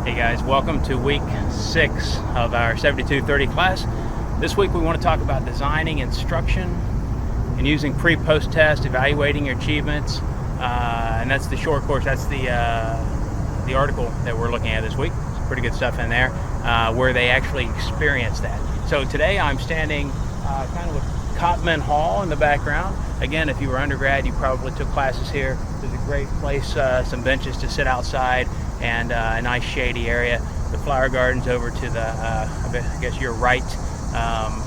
Hey guys, welcome to week 6 of our 7230 class. This week we want to talk about designing instruction and using pre-post test, evaluating your achievements, and that's the short course. That's the article that we're looking at this week. Some pretty good stuff in there where they actually experience that. So today I'm standing kind of with Cotman Hall in the background. Again, if you were undergrad, you probably took classes here. There's a great place, some benches to sit outside, and a nice shady area. The flower garden's over to the, I guess your right,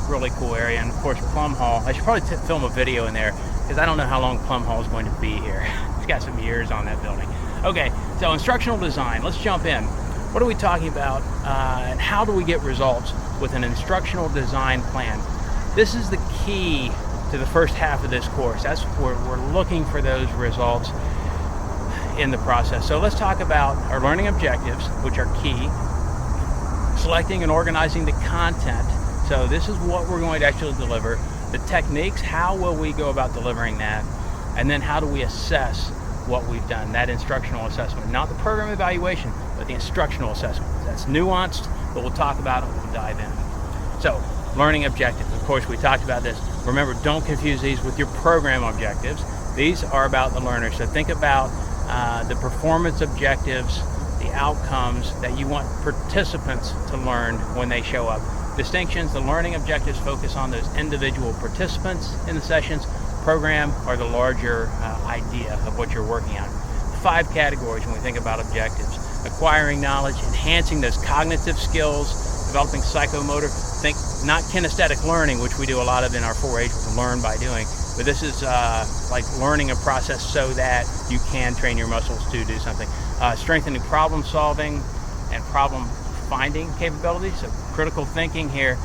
really cool area. And of course, Plum Hall. I should probably film a video in there because I don't know how long Plum Hall is going to be here. It's got some years on that building. Okay, so instructional design. Let's jump in. What are we talking about, and how do we get results with an instructional design plan? This is the key to the first half of this course. That's where we're looking for those results in the process. So let's talk about our learning objectives, which are key. Selecting and organizing the content. So this is what we're going to actually deliver. The techniques, how will we go about delivering that? And then how do we assess what we've done? That instructional assessment, not the program evaluation, but the instructional assessment. That's nuanced, but we'll talk about it, we'll dive in. So, learning objectives. Of course, we talked about this. Remember, don't confuse these with your program objectives. These are about the learner. So think about the performance objectives, the outcomes that you want participants to learn when they show up. Distinctions: the learning objectives focus on those individual participants in the sessions. Program or the larger idea of what you're working on. 5 categories when we think about objectives: acquiring knowledge, enhancing those cognitive skills, developing psychomotor. Think not kinesthetic learning, which we do a lot of in our 4-H with learn by doing, but this is like learning a process so that you can train your muscles to do something. Strengthening problem solving and problem finding capabilities, so critical thinking here.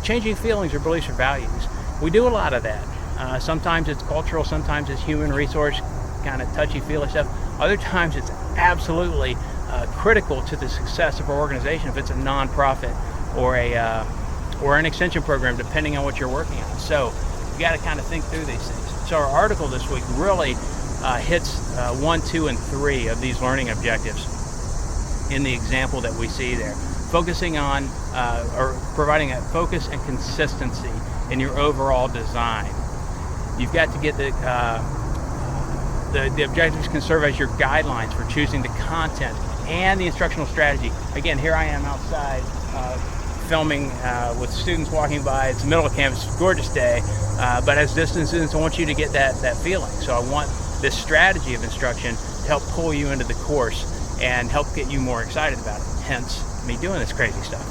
Changing feelings or beliefs or values. We do a lot of that. Sometimes it's cultural, sometimes it's human resource, kind of touchy-feely stuff. Other times it's absolutely critical to the success of our organization if it's a nonprofit or an extension program, depending on what you're working on. So you got to kind of think through these things. So our article this week really hits 1, 2, and 3 of these learning objectives in the example that we see there. Focusing on or providing a focus and consistency in your overall design. You've got to get the objectives can serve as your guidelines for choosing the content and the instructional strategy. Again, here I am outside filming with students walking by. It's the middle of campus, gorgeous day, but as distance students, I want you to get that feeling. So I want this strategy of instruction to help pull you into the course and help get you more excited about it. Hence, me doing this crazy stuff.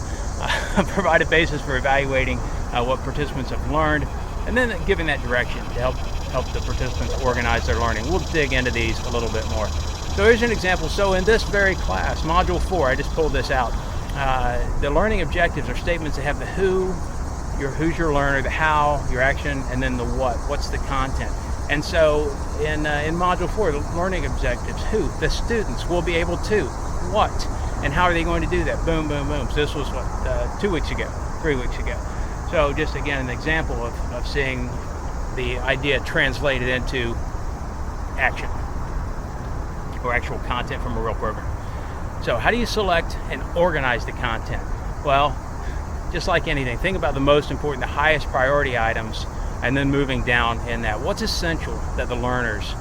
Provide a basis for evaluating what participants have learned, and then giving that direction to help the participants organize their learning. We'll dig into these a little bit more. So here's an example. So in this very class, Module 4, I just pulled this out. The learning objectives are statements that have the who, who's your learner, the how, your action, and then the what. What's the content? And so in Module 4, the learning objectives, who? The students will be able to. What? And how are they going to do that? Boom, boom, boom. So this was what, 2 weeks ago, 3 weeks ago. So just again, an example of seeing the idea translated into action or actual content from a real program. So how do you select and organize the content? Well, just like anything, think about the most important, the highest priority items, and then moving down in that. What's essential that the learners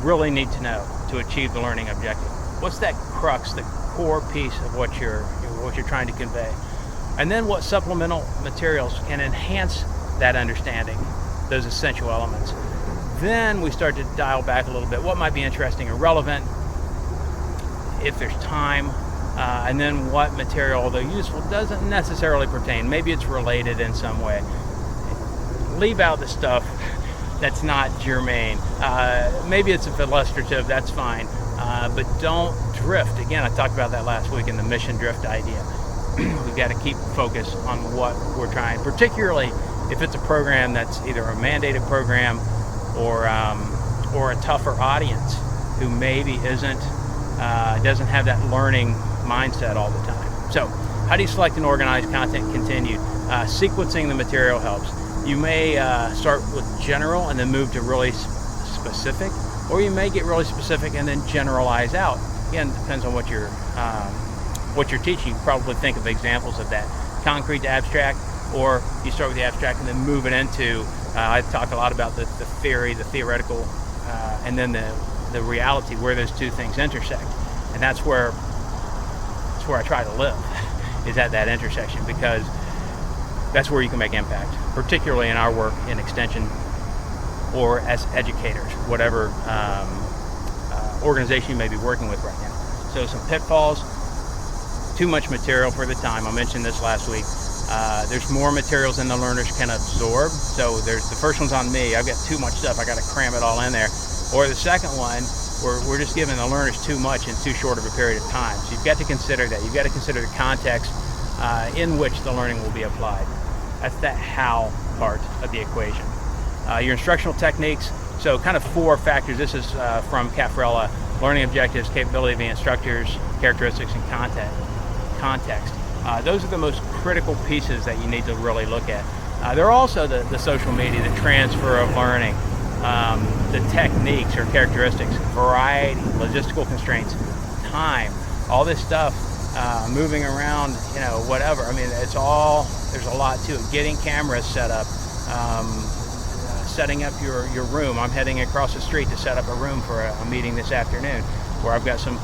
really need to know to achieve the learning objective? What's that crux, the core piece of what you're trying to convey? And then what supplemental materials can enhance that understanding, those essential elements. Then we start to dial back a little bit. What might be interesting or relevant, if there's time, and then what material, although useful, doesn't necessarily pertain. Maybe it's related in some way. Leave out the stuff that's not germane. Maybe it's illustrative, that's fine. But don't drift. Again, I talked about that last week in the mission drift idea. We've got to keep focus on what we're trying, particularly if it's a program that's either a mandated program or a tougher audience who maybe doesn't have that learning mindset all the time. So how do you select and organize content continued? Sequencing the material helps. You may start with general and then move to really specific, or you may get really specific and then generalize out. Again, depends on what what you're teaching, you probably think of examples of that. Concrete to abstract, or you start with the abstract and then move it into, I talk a lot about the theory, the theoretical, and then the reality, where those two things intersect. And that's where I try to live, is at that intersection, because that's where you can make impact, particularly in our work in extension or as educators, whatever organization you may be working with right now. So some pitfalls: too much material for the time. I mentioned this last week. There's more materials than the learners can absorb. So the first one's on me. I've got too much stuff. I got to cram it all in there. Or the second one, we're just giving the learners too much in too short of a period of time. So you've got to consider that. You've got to consider the context in which the learning will be applied. That's that how part of the equation. Your instructional techniques. So kind of 4 factors. This is from Caffarella: learning objectives, capability of the instructors, characteristics, and context. Those are the most critical pieces that you need to really look at. There are also the social media, the transfer of learning, the techniques or characteristics, variety, logistical constraints, time, all this stuff, moving around, whatever. I mean, there's a lot to it. Getting cameras set up, setting up your room. I'm heading across the street to set up a room for a meeting this afternoon, where I've got some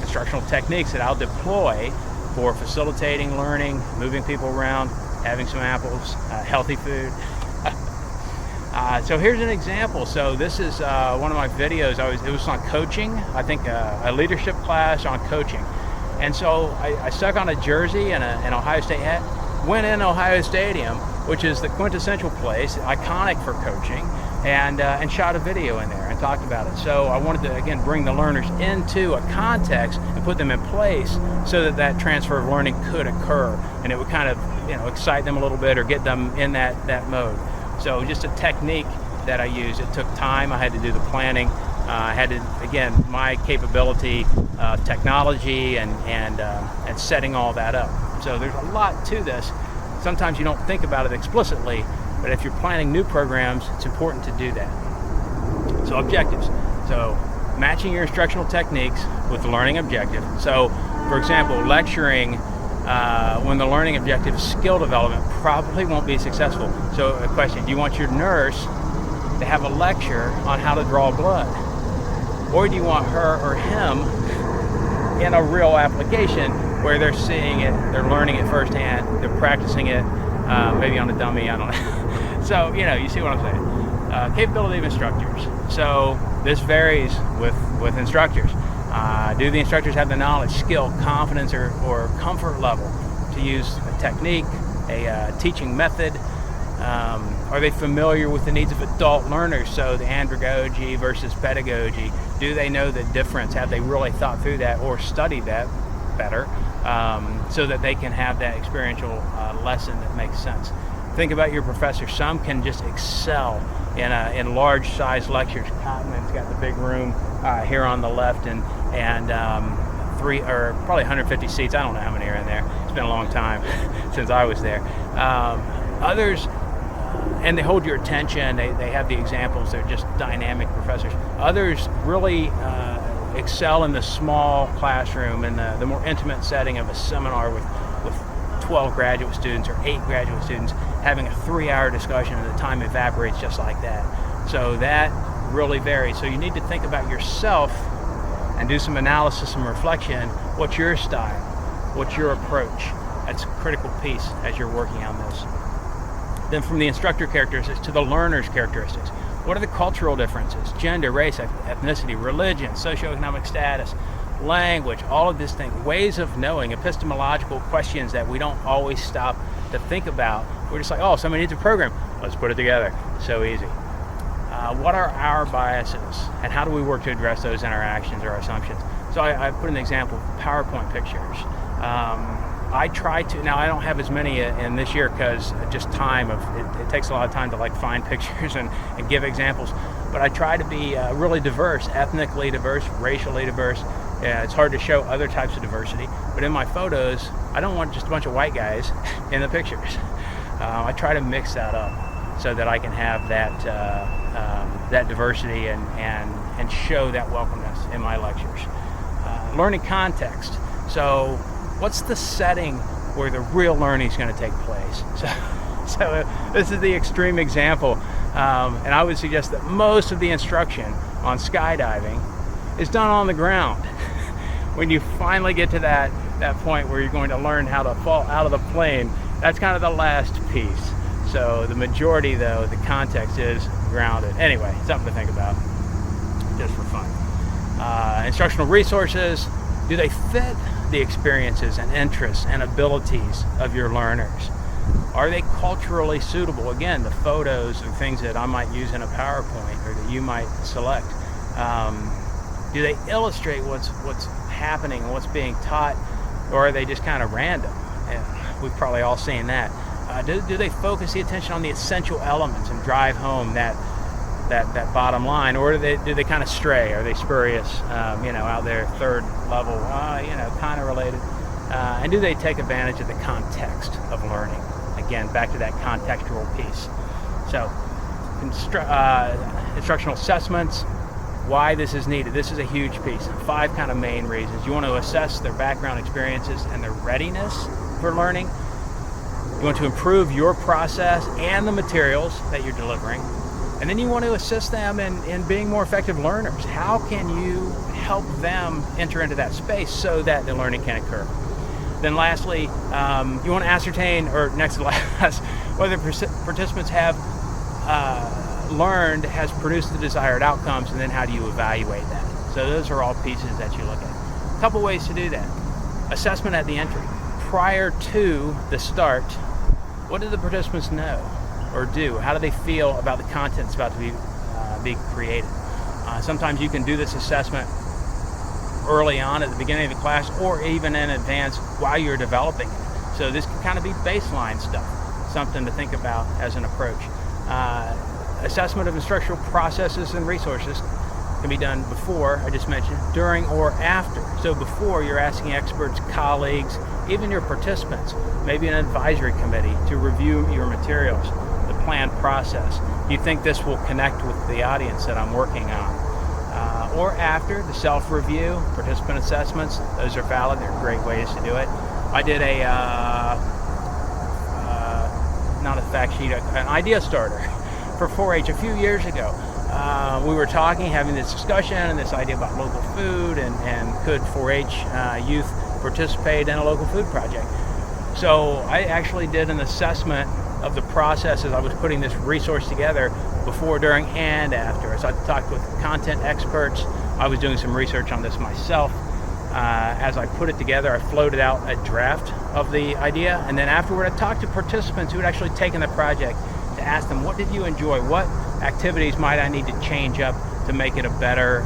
instructional techniques that I'll deploy for facilitating learning, moving people around, having some apples, healthy food. So here's an example. So this is one of my videos. It was on coaching. I think a leadership class on coaching. And so I stuck on a jersey and an Ohio State hat, went in Ohio Stadium, which is the quintessential place, iconic for coaching, and shot a video in there and talked about it. So I wanted to, again, bring the learners into a context and put them in place so that transfer of learning could occur, and it would kind of excite them a little bit or get them in that mode. So just a technique that I use. It took time. I had to do the planning. I had to, again, my capability, technology, and setting all that up. So there's a lot to this. Sometimes you don't think about it explicitly, but if you're planning new programs, it's important to do that. So objectives. So matching your instructional techniques with the learning objective. So, for example, lecturing when the learning objective is skill development probably won't be successful. So a question: do you want your nurse to have a lecture on how to draw blood? Or do you want her or him in a real application where they're seeing it, they're learning it firsthand, they're practicing it, maybe on a dummy, I don't know. So, you see what I'm saying. Capability of instructors. So this varies with instructors. Do the instructors have the knowledge, skill, confidence, or comfort level to use a technique, a teaching method? Are they familiar with the needs of adult learners? So the andragogy versus pedagogy. Do they know the difference? Have they really thought through that or studied that better so that they can have that experiential lesson that makes sense? Think about your professors. Some can just excel in large size lectures. Cotman's got the big room here on the left, and probably 150 seats. I don't know how many are in there. It's been a long time since I was there. Others, and they hold your attention. They have the examples. They're just dynamic professors. Others really excel in the small classroom and the more intimate setting of a seminar with 12 graduate students or 8 graduate students having a 3-hour discussion, and the time evaporates just like that. So that really varies. So you need to think about yourself and do some analysis and reflection. What's your style? What's your approach? That's a critical piece as you're working on this. Then from the instructor characteristics to the learner's characteristics. What are the cultural differences? Gender, race, ethnicity, religion, socioeconomic status, language, all of these things, ways of knowing, epistemological questions that we don't always stop to think about. We're just like, oh, somebody needs a program. Let's put it together. So easy. What are our biases, and how do we work to address those in our actions or assumptions? So I put an example, PowerPoint pictures. I try to, now I don't have as many in this year because just time it takes a lot of time to find pictures and give examples, but I try to be really diverse, ethnically diverse, racially diverse. It's hard to show other types of diversity, but in my photos, I don't want just a bunch of white guys in the pictures. I try to mix that up so that I can have that diversity and show that welcomeness in my lectures. Learning context. So what's the setting where the real learning is going to take place? So this is the extreme example, and I would suggest that most of the instruction on skydiving is done on the ground. When you finally get to that point where you're going to learn how to fall out of the plane, that's kind of the last piece. So the majority, though, the context is grounded. Anyway, something to think about just for fun. Instructional resources, do they fit the experiences and interests and abilities of your learners? Are they culturally suitable? Again, the photos and things that I might use in a PowerPoint or that you might select. Do they illustrate what's happening, what's being taught, or are they just kind of random? And we've probably all seen that. Do they focus the attention on the essential elements and drive home that bottom line, or do they kind of stray? Are they spurious? Out there, third level, kind of related. And do they take advantage of the context of learning? Again, back to that contextual piece. So, instructional assessments, why this is needed. This is a huge piece. 5 kind of main reasons. You want to assess their background experiences and their readiness for learning. You want to improve your process and the materials that you're delivering. And then you want to assist them in being more effective learners. How can you help them enter into that space so that the learning can occur? Then lastly, you want to ascertain, or next to last, whether participants have learned has produced the desired outcomes, and then how do you evaluate that? So those are all pieces that you look at. A couple ways to do that. Assessment at the entry. Prior to the start, what do the participants know or do? How do they feel about the content that's about to be created? Sometimes you can do this assessment early on at the beginning of the class, or even in advance while you're developing it. So this can kind of be baseline stuff, something to think about as an approach. Assessment of instructional processes and resources can be done before, I just mentioned, during or after. So before, you're asking experts, colleagues, even your participants, maybe an advisory committee, to review your materials, the planned process. You think this will connect with the audience that I'm working on? Or after, the self-review, participant assessments, those are valid. They're great ways to do it. I did not a fact sheet, an idea starter for 4-H a few years ago. We were having this discussion and this idea about local food and could 4-H youth participate in a local food project. So I actually did an assessment of the process as I was putting this resource together, before, during, and after. So I talked with content experts. I was doing some research on this myself. As I put it together, I floated out a draft of the idea, and then afterward I talked to participants who had actually taken the project to ask them, what did you enjoy? What activities might I need to change up to make it a better,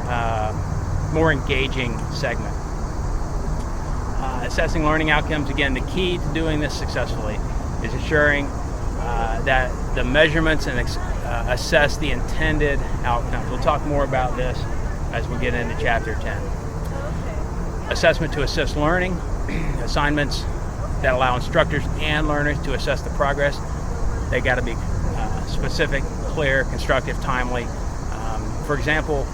more engaging segment? Assessing learning outcomes, again, the key to doing this successfully is ensuring that the measurements and assess the intended outcomes. We'll talk more about this as we get into Chapter 10. Assessment to assist learning, assignments that allow instructors and learners to assess the progress. They got to be specific, clear, constructive, timely. For example,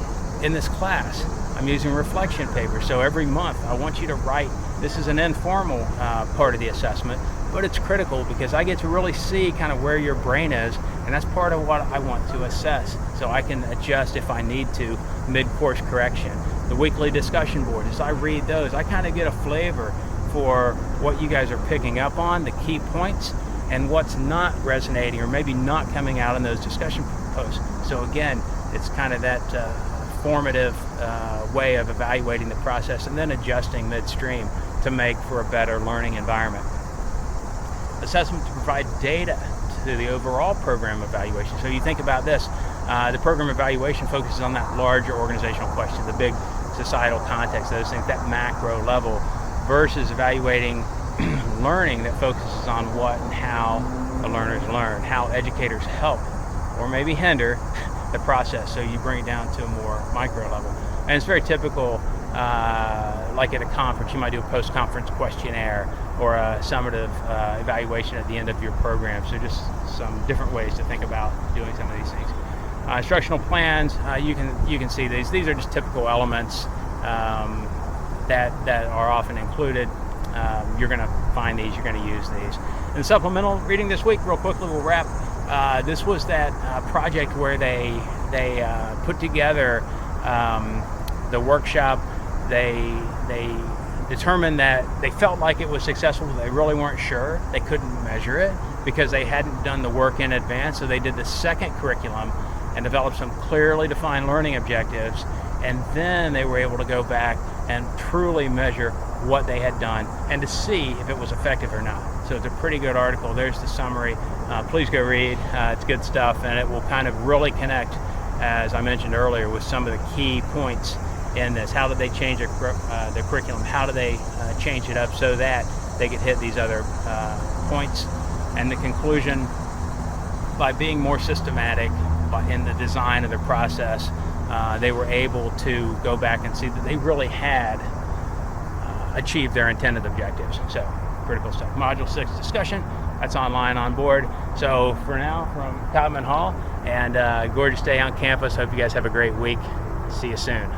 in this class, I'm using reflection paper. So every month, I want you to write. This is an informal part of the assessment, but it's critical because I get to really see kind of where your brain is, and that's part of what I want to assess, so I can adjust if I need to mid-course correction. The weekly discussion board, as I read those, I kind of get a flavor for what you guys are picking up on, the key points, and what's not resonating or maybe not coming out in those discussion posts. So again, it's kind of that formative way of evaluating the process and then adjusting midstream to make for a better learning environment. Assessment to provide data to the overall program evaluation. So you think about this, the program evaluation focuses on that larger organizational question, the big societal context, those things, that macro level, versus evaluating learning that focuses on what and how the learners learn, how educators help or maybe hinder the process. So you bring it down to a more micro level. And it's very typical, like at a conference, you might do a post-conference questionnaire or a summative evaluation at the end of your program. So just some different ways to think about doing some of these things. Instructional plans, you can see these. These are just typical elements that are often included. you're going to find these, you're going to use these. And the supplemental reading this week, real quickly, we'll wrap. This was that project where they put together the workshop. They determined that they felt like it was successful, but they really weren't sure. They couldn't measure it because they hadn't done the work in advance. So they did the second curriculum and developed some clearly defined learning objectives. And then they were able to go back and truly measure what they had done and to see if it was effective or not. So it's a pretty good article. There's the summary. Please go read. It's good stuff, and it will kind of really connect, as I mentioned earlier, with some of the key points in this. How did they change their curriculum? How do they change it up so that they could hit these other points? And the conclusion, by being more systematic in the design of their process, they were able to go back and see that they really had achieved their intended objectives. So, critical stuff. Module 6 discussion, that's online on board. So for now, from Cotman Hall, and gorgeous day on campus. Hope you guys have a great week. See you soon.